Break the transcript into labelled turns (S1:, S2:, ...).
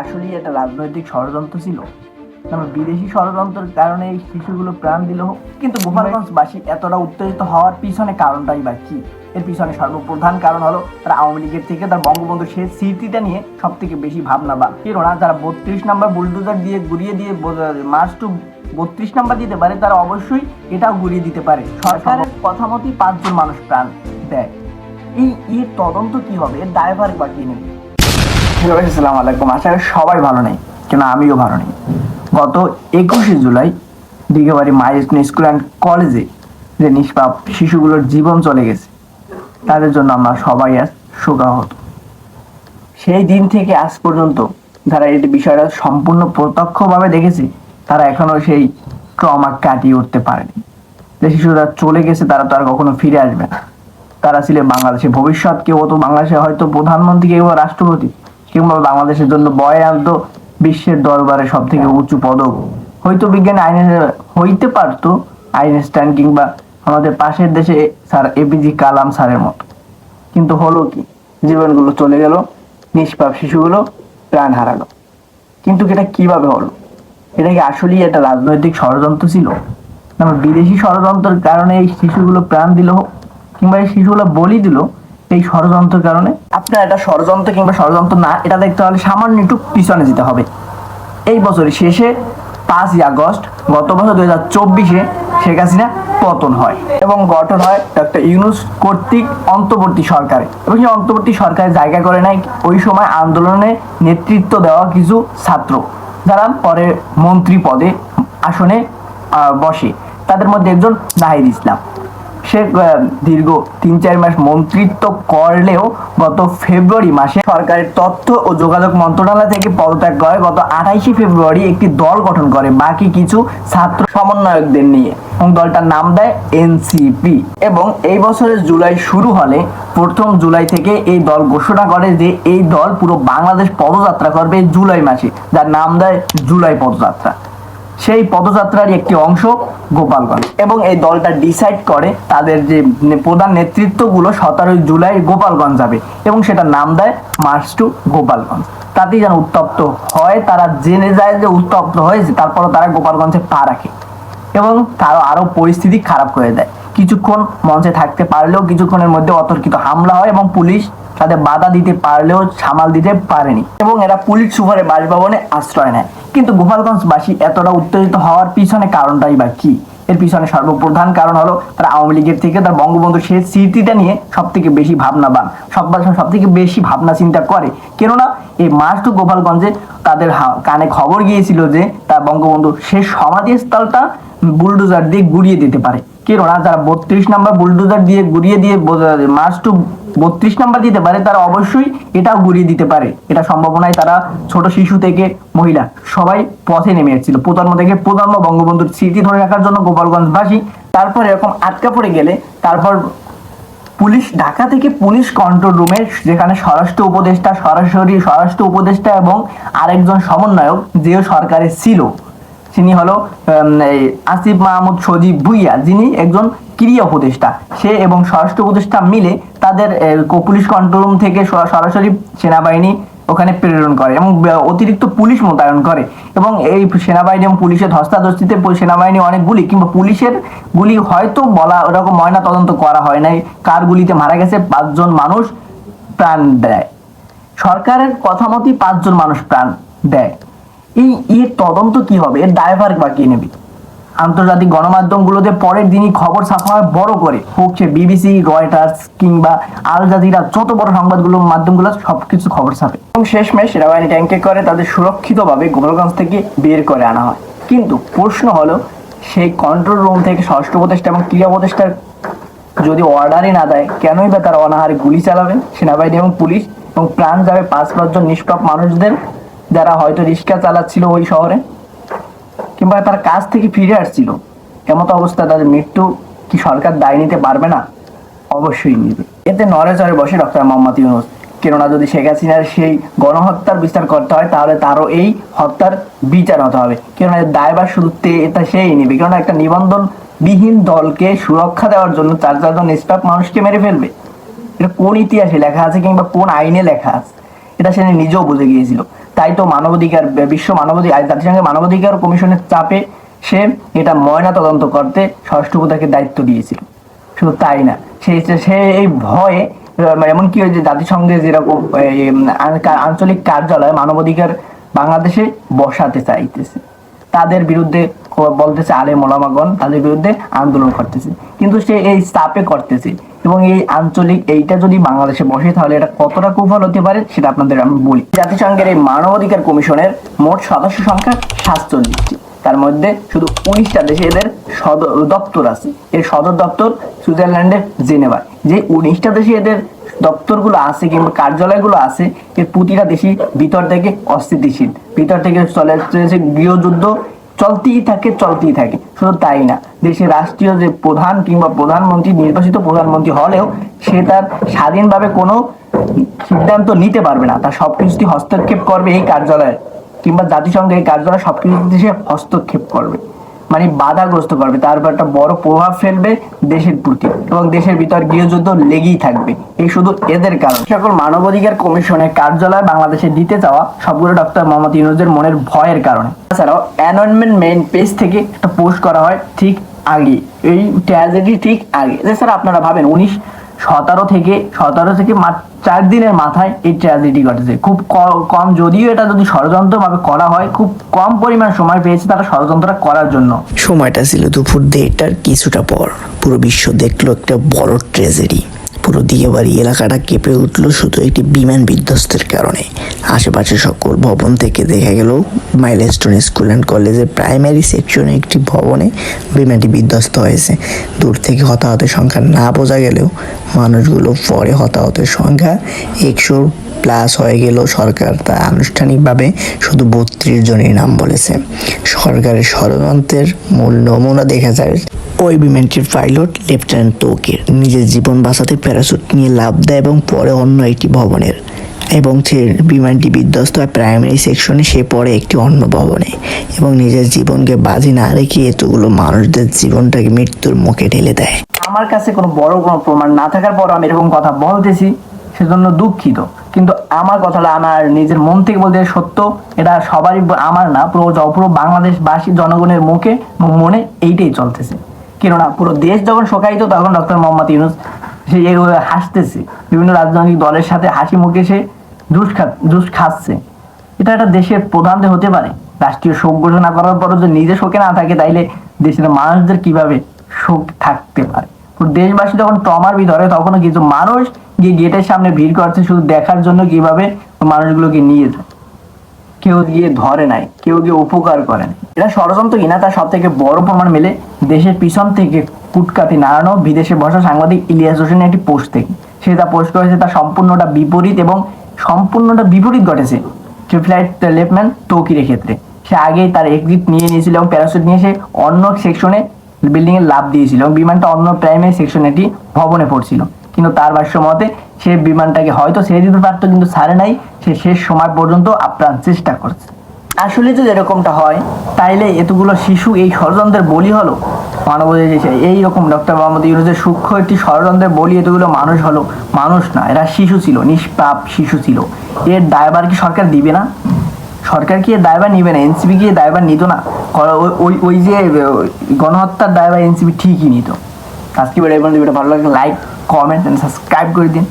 S1: আসলেই এটা রাজনৈতিক ষড়যন্ত্র ছিল। বিদেশি ষড়যন্ত্রের কারণে এই শিশুগুলো প্রাণ দিল। কিন্তু গোপালগঞ্জবাসী এতটা উত্তেজিত হওয়ার পিছনে কারণটাই বা কি? এর পিছনে সর্বপ্রধান কারণ হলো তারা আওয়ামী লীগের থেকে তার বঙ্গবন্ধু সেই স্মৃতিটা নিয়ে সব থেকে বেশি ভাবনা বা কেননা যারা 32 নাম্বার বুলডোজার দিয়ে গুড়িয়ে দিয়ে মার্চ টু 32 নাম্বার দিতে পারে, তারা অবশ্যই এটাও গুড়িয়ে দিতে পারে। সরকারের কথা মতোই 5 জন মানুষ প্রাণ দেয়। এর তদন্ত কি হবে? এর দায়ভার বা কি নেবে? হ্যালো, আসসালামু আলাইকুম। আশা করি সবাই ভালো নেই, কেন আমিও ভালো নেই। গত 21শে জুলাই দিঘাবাড়ি মাইলস্টোন স্কুল অ্যান্ড কলেজে যে নিষ্পাপ শিশুগুলোর জীবন চলে গেছে, তাদের জন্য আমরা সবাই আজ শোকাহত। সেই দিন থেকে আজ পর্যন্ত যারা এই বিষয়টা সম্পূর্ণ প্রত্যক্ষভাবে দেখেছে, তারা এখনো সেই ট্রমা কাটিয়ে উঠতে পারেনি। যে শিশুরা চলে গেছে, তারা তো আর কখনো ফিরে আসবে না। তারা ছিলেন বাংলাদেশের ভবিষ্যৎ। কেউ তো বাংলাদেশে হয়তো প্রধানমন্ত্রী, কেউ রাষ্ট্রপতি, কিংবা বাংলাদেশের জন্য বয়ে আনতো বিশ্বের দরবারে সব থেকে উঁচু পদক। হয়তো বিজ্ঞানী হইতে পারতো আইনস্টাইন, কিংবা আমাদের পাশের দেশে স্যার এপিজে কালাম স্যারের মতো। কিন্তু হলো কি? জীবনগুলো চলে গেল, নিষ্পাপ শিশুগুলো প্রাণ হারালো। কিন্তু এটা কিভাবে হলো? এটা কি আসলেই একটা রাজনৈতিক ষড়যন্ত্র ছিল? বিদেশি ষড়যন্ত্রের কারণে এই শিশুগুলো প্রাণ দিল, কিংবা এই শিশুগুলো বলি দিল এই ষড়যন্ত্রের কারণে? আপনার এটা ষড়যন্ত্র কিংবা ষড়যন্ত্র না, এটা দেখতে হলে সামান্য একটু পিছনে যেতে হবে। এই বছরের শেষে 5ই আগস্ট গত বছর 2024-এ শেখ হাসিনা পতন হয় এবং গঠন হয় ডক্টর ইউনূস কর্তৃক অন্তর্বর্তী সরকারে। এবং সেই অন্তর্বর্তী সরকারে জায়গা করে নেয় ওই সময় আন্দোলনে নেতৃত্ব দেওয়া কিছু ছাত্র, যারা পরে মন্ত্রী পদে আসনে বসে। তাদের মধ্যে একজন নাহিদ ইসলাম। সে দীর্ঘ 3-4 মাস মন্ত্রিত্ব করলেও গত ফেব্রুয়ারি মাসে সরকারের তথ্য ও যোগাযোগ মন্ত্রণালয় থেকে পদত্যাগ করে। গত 28শে ফেব্রুয়ারি একটি দল গঠন করে বাকি কিছু ছাত্র সমন্বয়কদের নিয়ে, এবং দলটার নাম দেয় এনসিপি। এবং এই বছরের জুলাই শুরু হলে 1 জুলাই থেকে এই দল ঘোষণা করে যে এই দল পুরো বাংলাদেশ পদযাত্রা করবে জুলাই মাসে, যার নাম দেয় জুলাই পদযাত্রা। সেই পদযাত্রার একটি অংশ গোপালগঞ্জ, এবং এই দলটা ডিসাইড করে তাদের যে প্রধান নেতৃত্বগুলো 17 জুলাই গোপালগঞ্জ যাবে, এবং সেটার নাম দেয় মার্চ টু গোপালগঞ্জ। তাতেই যেন উত্তপ্ত হয়, তারা জেনে যায় যে উত্তপ্ত হয়েছে, তারপরও তারা গোপালগঞ্জে পা রাখে এবং তারা আরো পরিস্থিতি খারাপ করে দেয়। কিছুক্ষণ মঞ্চে থাকতে পারলেও কিছুক্ষণের মধ্যে অতর্কিত হামলা হয় এবং পুলিশ তাদের বাধা দিতে পারলেও সামাল দিতে পারেনি, এবং এরা পুলিশ সুপারের বাসভবনে আশ্রয় নেয়। কিন্তু গোপালগঞ্জবাসী এতটা উত্তেজিত হওয়ার পিছনে কারণটাই বা কি? এর পিছনে সর্বপ্রধান কারণ হলো তারা আওয়ামী লীগের থেকে তার বঙ্গবন্ধু সেই স্মৃতিটা নিয়ে সব থেকে বেশি ভাবনাবান, সব থেকে বেশি ভাবনা চিন্তা করে। কেননা এই মার্চ টু গোপালগঞ্জে তাদের কানে খবর গিয়েছিল যে তার বঙ্গবন্ধু শেষ সমাধিস্থলটা বুলডোজার দিয়ে গুড়িয়ে দিতে পারে। কেননা যারা 32 নাম্বার বুলডোজার দিয়ে গুড়িয়ে দিয়ে মার্চ টু 32 নাম্বার দিতে পারে, তারা অবশ্যই এটাও গুড়িয়ে দিতে পারে। এটা সম্ভাবনায় তারা ছোট শিশু থেকে মহিলা সবাই পথে নেমে এসেছিল প্রজন্ম থেকে প্রজন্ম বঙ্গবন্ধুর স্মৃতি ধরে রাখার জন্য গোপালগঞ্জবাসী। তারপর এরকম আটকা পড়ে গেলে তারপর পুলিশ, ঢাকা থেকে পুলিশ কন্ট্রোল রুমে, যেখানে স্বরাষ্ট্র উপদেষ্টা এবং আরেকজন সমন্বয়ক যে সরকারে ছিল, তিনি হলো আসিফ মাহমুদ সজীব ভুইয়া, যিনি একজন ক্রীড়া উপদেষ্টা। সে এবং স্বরাষ্ট্র উপদেষ্টা মিলে তাদের পুলিশ কন্ট্রোল রুম থেকে সরাসরি সেনাবাহিনী ওখানে প্রেরণ করে এবং অতিরিক্ত পুলিশ মোতায়েন করে। এবং এই সেনাবাহিনী এবং পুলিশের ধস্তাধস্তিতে সেনাবাহিনী অনেক গুলি, কিংবা পুলিশের গুলি হয়তো বলা ওরকম ময়না তদন্ত করা হয় নাই কার গুলিতে মারা গেছে, 5 জন মানুষ প্রাণ দেয়। সরকারের কথা মতোই 5 জন মানুষ প্রাণ দেয়। এর তদন্ত কি হবে? এর দায়ভার বা কে নেবে? আন্তর্জাতিক গণমাধ্যমগুলোতে পরের দিনই খবর ছাপা হয় বড় করে, হোক সে বিবিসি, রয়টার্স কিংবা আল জাজিরা, যত বড় সংবাদগুলো মাধ্যমগুলো সবকিছু খবর ছাপে। এবং শেষমেশ সেনাবাহিনী ট্যাঙ্কে করে তাদের সুরক্ষিতভাবে গোপালগঞ্জ থেকে বের করে আনা হয়। কিন্তু প্রশ্ন হলো, সেই কন্ট্রোল রুম থেকে স্বরাষ্ট্র উপদেষ্টা এবং ক্রীড়া উপদেষ্টার যদি অর্ডারই না দেয়, কেনই বা তারা অনাহারে গুলি চালাবেন সেনাবাহিনী এবং পুলিশ, এবং প্রাণ যাবে 5-5 জন নিষ্পাপ মানুষদের, যারা হয়তো রিক্সা চালাচ্ছিল ওই শহরে, কিংবা তার কাজ থেকে ফিরে আসছিল। এমতো অবস্থা তাদের মৃত্যু কি সরকার দায় নিতে পারবে না? অবশ্যই নিবে। এতে নড়েচড়ে বসে ডক্টর মোহাম্মদ ইউনূস। কেননা যদি শেখ হাসিনার সেই গণহত্যার বিচার করতে হয়, তাহলে তারও এই হত্যার বিচার হতে হবে। কেননা দায়ভার শুধু এটা সেই নিবে। কেননা একটা নিবন্ধন বিহীন দলকে সুরক্ষা দেওয়ার জন্য 4 জন নিষ্পাপ মানুষকে মেরে ফেলবে, এটা কোন ইতিহাসে লেখা আছে কিংবা কোন আইনে লেখা আছে? এটা সে নিজেও বুঝে গিয়েছিল। তাই তো জাতিসংঘের মানবাধিকার কমিশনের চাপে সে এটা ময়না তদন্ত করতে ষষ্ঠ উপদেষ্টাকে দায়িত্ব দিয়েছিল। শুধু তাই না, সে এই ভয়ে এমন কি হয়েছে, জাতিসংঘে যেরকম আঞ্চলিক কার্যালয় মানবাধিকার বাংলাদেশে বসাতে চাইতেছে, তাদের বিরুদ্ধে বলতেছে আলেম ওলামাগণ তাদের বিরুদ্ধে আন্দোলন করতেছে, কিন্তু সে এই চাপে করতেছে। এবং এই আঞ্চলিক এইটা যদি বাংলাদেশে বসে তাহলে এটা কতটা কুফল হতে পারে সেটা আপনাদের আমি বলি। জাতিসংঘের এই মানবাধিকার কমিশনের মোট সদস্য সংখ্যা 47টি, তার মধ্যে শুধু 19টা দেশে এদের সদর দপ্তর আছে। এর সদর দপ্তর সুইজারল্যান্ডের জেনেভা। যে 19টা দেশে এদের দপ্তরগুলো আছে কিংবা কার্যালয়গুলো আছে, এর প্রতিটা দেশই ভিতর থেকে অস্থিতিশীল, ভিতর থেকে চলেছে গৃহযুদ্ধ, চলতেই থাকে। শুধু তাই না, দেশের রাষ্ট্রীয় যে প্রধান কিংবা প্রধানমন্ত্রী, নির্বাচিত প্রধানমন্ত্রী হলেও সে তার স্বাধীনভাবে কোনো সিদ্ধান্ত নিতে পারবে না, তার সবকিছুতে হস্তক্ষেপ করবে এই কার্যালয় কিংবা জাতিসংঘের এই কার্যালয় সবকিছুতে সে হস্তক্ষেপ করবে, মানে বাধাগ্রস্ত করবে, তার উপর একটা বড় প্রভাব ফেলবে দেশের প্রতি, এবং দেশের ভিতর গৃহযুদ্ধ লেগেই থাকবে। এই শুধু এদের কারণ। সকল মানবাধিকার কমিশনের কার্যালয় বাংলাদেশে দিতে চাওয়া সবগুলো ডক্টর মোহাম্মদ ইউনূসের মনের ভয়ের কারণে। তাছাড়াও অ্যানোনমেন্ট মেইন পেজ থেকে একটা পোস্ট করা হয় ঠিক আগে, এই ট্র্যাজেডি ঠিক আগে, যে স্যার আপনারা ভাবেন 17 থেকে মাত্র 4 দিনের মাথায় এই ট্র্যাজেডি ঘটেছে। খুব কম, যদিও এটা যদি ষড়যন্ত্রভাবে করা হয়, খুব কম পরিমাণ সময় পেয়েছে তারা ষড়যন্ত্রটা করার জন্য।
S2: সময়টা ছিল দুপুর 1:30টার কিছুটা পর। পুরো বিশ্ব দেখলো একটা বড় ট্র্যাজেডি। পুরো দিয়াবাড়ি এলাকাটা কেঁপে উঠলো শুধু একটি বিমান বিধ্বস্তের কারণে। আশেপাশে সকল ভবন থেকে দেখা গেল মাইলস্টোন স্কুল অ্যান্ড কলেজের প্রাইমারি সেকশনে একটি ভবনে বিমানটি বিধ্বস্ত হয়েছে। দূর থেকে হতাহতের সংখ্যা না বোঝা গেলেও মানুষগুলো পরে হতাহতের সংখ্যা 100+ হয়ে গেল। সরকার তা আনুষ্ঠানিকভাবে শুধু 32 জনের নাম বলেছে। সরকারের ষড়যন্ত্রের মূল নমুনা দেখা যায় ওই বিমানটির পাইলট লেফটেন্যান্ট তৌকির নিজের জীবন বাঁচাতে প্যারাশুট নিয়ে লাফ দেয় এবং পরে অন্য একটি ভবনের, এবং সে বিমানটি বিধ্বস্ত হয় প্রাইমারি সেকশনে, সে পরে একটি অন্য ভবনে, এবং নিজের জীবনকে বাজি না রেখে এতগুলো মানুষদের জীবনটাকে মৃত্যুর মুখে ঠেলে দেয়।
S1: আমার কাছে কোনো প্রমাণ না থাকার পর আমি এরকম কথা বলতেছি, সেজন্য দুঃখিত, কিন্তু আমার কথাটা আমার নিজের মন থেকে বলতে সত্য। এটা সবারই, আমার না, পুরো বাংলাদেশবাসী জনগণের মুখে মনে এইটাই চলতেছে। কেননা পুরো দেশ যখন শোকায়িত, তখন ডক্টর মোহাম্মদ ইউনূস সে হাসতেছে, বিভিন্ন রাজনৈতিক দলের সাথে হাসি মুখে সে জুস খাচ্ছে। এটা একটা দেশের প্রধানদের হতে পারে? রাষ্ট্রীয় শোক ঘোষণা করার পরও যদি নিজে শোকে না থাকে, তাইলে দেশের মানুষদের কিভাবে শোক থাকতে পারে? দেশবাসী যখন ট্রমার ভিতরে, তখনও কিছু মানুষ গিয়ে গেটের সামনে ভিড় করছে শুধু দেখার জন্য কিভাবে মানুষগুলোকে নিয়ে যায়। কেউ গিয়ে ধরে নাই, কেউ গিয়ে উপকার করে নাই। এটা ষড়যন্ত্র কিনা তার সব থেকে বড় প্রমাণ মেলে দেশের পিছন থেকে কুটকাতি নাড়ানো বিদেশে বসা সাংবাদিক ইলিয়াস হোসেনের একটি পোস্ট থেকে। সে তা পোস্ট করেছে, তার সম্পূর্ণটা বিপরীত ঘটেছে ফ্লাইট লেফটেন্যান্ট তৌকিরের ক্ষেত্রে। সে আগেই তার এক্সিট নিয়ে নিয়েছিল এবং প্যারাশুট নিয়ে সে অন্য সেকশনে বিল্ডিং এ লাফ দিয়েছিল, এবং বিমানটা অন্য প্রাইমারি সেকশনে একটি ভবনে পড়ছিল। কিন্তু তার ভাষ্য মতে সে বিমানটাকে হয়তো ছেড়ে দিতে পারতো, কিন্তু ছাড়ে নাই, সে শেষ সময় পর্যন্ত আপ্রাণ চেষ্টা করছে। আসলে যদি এরকমটা হয়, তাইলে এতগুলো শিশু এই ষড়যন্ত্রের বলি হলো। মানবাধিকার এইরকম ডক্টর মোহাম্মদ ইউনূসের সূক্ষ্ম একটি ষড়যন্ত্রের বলি এতগুলো মানুষ হলো। মানুষ না, এরা শিশু ছিল, নিষ্পাপ শিশু ছিল। এর দায়ভার কি সরকার দিবে না? সরকার কি এর দায়ভার নিবে না? এনসিপি কি এর দায়ভার নিত না? ওই যে গণহত্যার দায়ভার এনসিপি ঠিকই নিত। আজকে ভিডিও ভালো লাগে, লাইক, কমেন্ট এন্ড সাবস্ক্রাইব করে দিন।